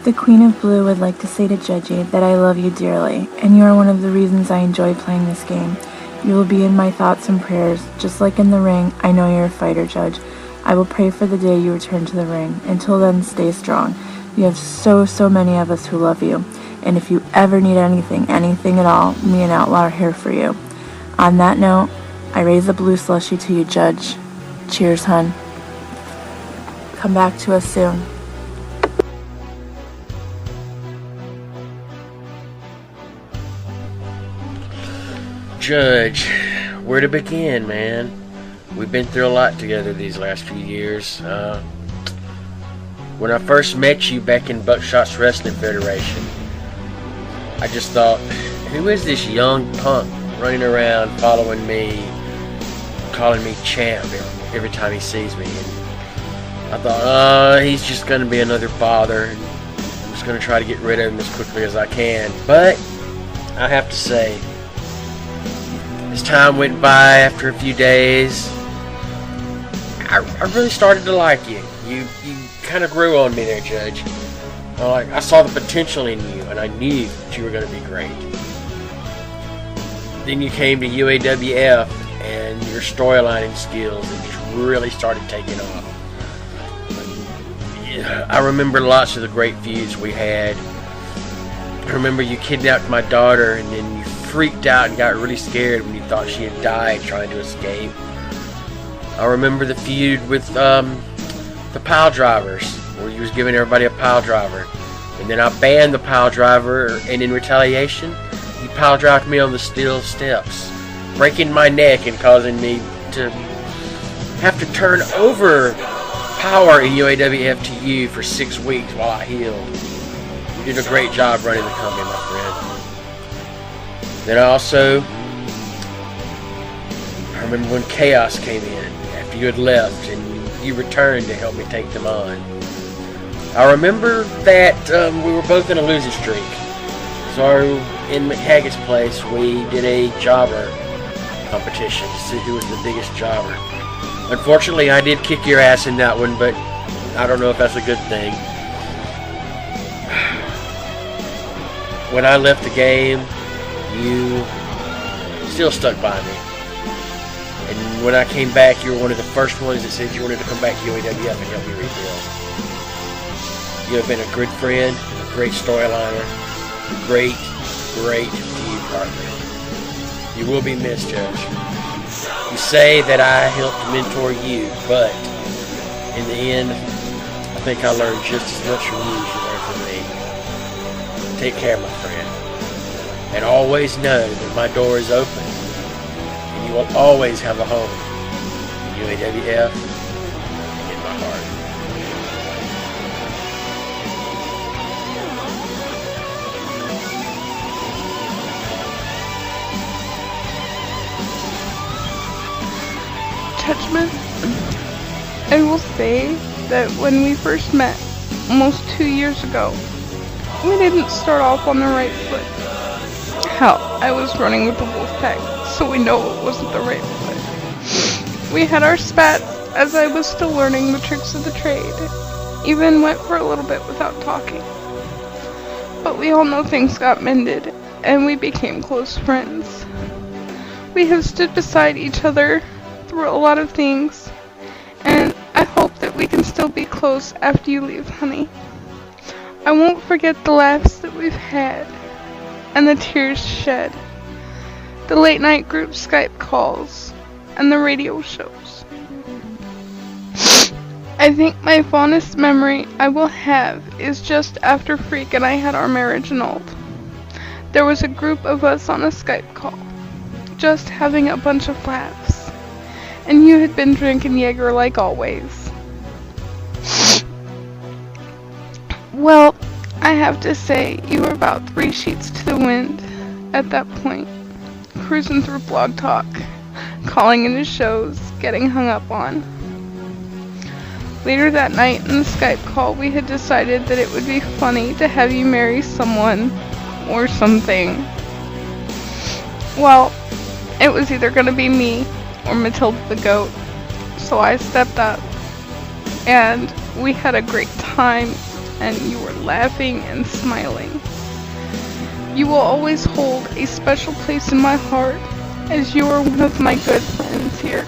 The Queen of Blue would like to say to Judgy that I love you dearly, and you are one of the reasons I enjoy playing this game. You will be in my thoughts and prayers. Just like in the ring, I know you're a fighter, Judge. I will pray for the day you return to the ring. Until then, stay strong. We have so many of us who love you. And if you ever need anything at all, me and Outlaw are here for you. On that note, I raise a blue slushie to you, Judge. Cheers, hun. Come back to us soon. Judge, where to begin, man? We've been through a lot together these last few years. When I first met you back in Buckshots Wrestling Federation, I just thought, who is this young punk running around following me, calling me champ every time he sees me? And I thought, he's just going to be another bother, and I'm just going to try to get rid of him as quickly as I can. But I have to say, as time went by, after a few days, I really started to like you. You kind of grew on me there, Judge. I saw the potential in you, and I knew that you were going to be great. Then you came to UAWF, and your storylining skills just really started taking off. I remember lots of the great feuds we had. I remember you kidnapped my daughter, and then you freaked out and got really scared when you thought she had died trying to escape. I remember the feud with the pile drivers, where you was giving everybody a pile driver, and then I banned the pile driver, and in retaliation, you pile drived me on the steel steps, breaking my neck and causing me to have to turn over power in UAWF to you for 6 weeks while I healed. You did a great job running the company, my friend. Then I remember when Chaos came in after you had left, and you returned to help me take them on. I remember that we were both in a losing streak. So in McHaggett's place, we did a jobber competition to see who was the biggest jobber. Unfortunately, I did kick your ass in that one, but I don't know if that's a good thing. When I left the game, you still stuck by me. And when I came back, you were one of the first ones that said you wanted to come back to UAWF and help me rebuild. You have been a good friend, a great storyliner, a great feud partner. You will be missed, Judge. You say that I helped mentor you, but in the end, I think I learned just as much from you as you learned from me. Take care, my friend. And always know that my door is open, and you will always have a home in UAWF and in my heart. Judgment. I will say that when we first met, almost 2 years ago, we didn't start off on the right foot. Hell, I was running with the Wolfpack, so we know it wasn't the right foot. We had our spats as I was still learning the tricks of the trade. Even went for a little bit without talking. But we all know things got mended, and we became close friends. We have stood beside each other through a lot of things, and I hope that we can still be close after you leave, honey. I won't forget the laughs that we've had, and the tears shed, the late night group Skype calls, and the radio shows. I think my fondest memory I will have is just after Freak and I had our marriage annulled. There was a group of us on a Skype call, just having a bunch of laughs. And you had been drinking Jaeger like always. Well, I have to say, you were about 3 sheets to the wind at that point. Cruising through Blog Talk, calling into shows, getting hung up on. Later that night in the Skype call, we had decided that it would be funny to have you marry someone or something. Well, it was either going to be me or Matilda the Goat, so I stepped up, and we had a great time, and you were laughing and smiling. You will always hold a special place in my heart, as you are one of my good friends here.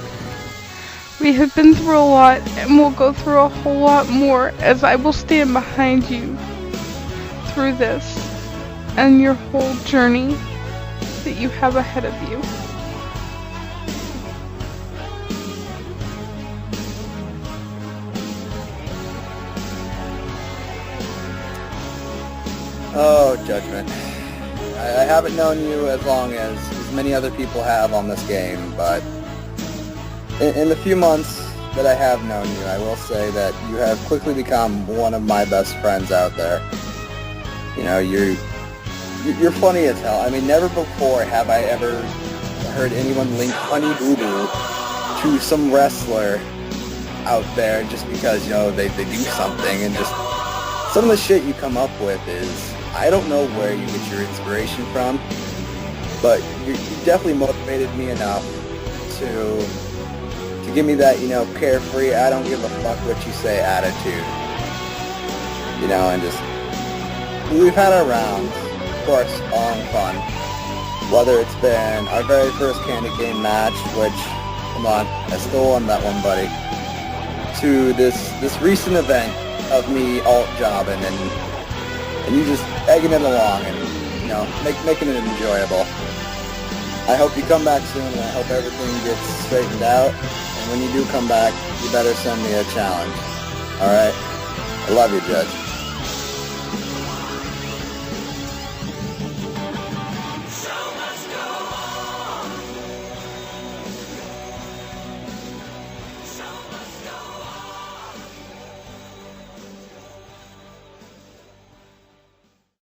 We have been through a lot and will go through a whole lot more, as I will stand behind you through this and your whole journey that you have ahead of you. Oh, Judgment. I haven't known you as long as many other people have on this game, but in the few months that I have known you, I will say that you have quickly become one of my best friends out there. You know, you're funny as hell. I mean, never before have I ever heard anyone link Honey Boo Boo to some wrestler out there just because, you know, they do something, and just some of the shit you come up with is, I don't know where you get your inspiration from, but you definitely motivated me enough to give me that, you know, carefree, I don't give a fuck what you say attitude. You know, and just, we've had our rounds, of course, all in fun. Whether it's been our very first Candy Cane match, which, come on, I still won that one, buddy, to this recent event of me alt-jobbing and you just egging it along and, you know, making it enjoyable. I hope you come back soon, and I hope everything gets straightened out. And when you do come back, you better send me a challenge. Alright? I love you, Judge.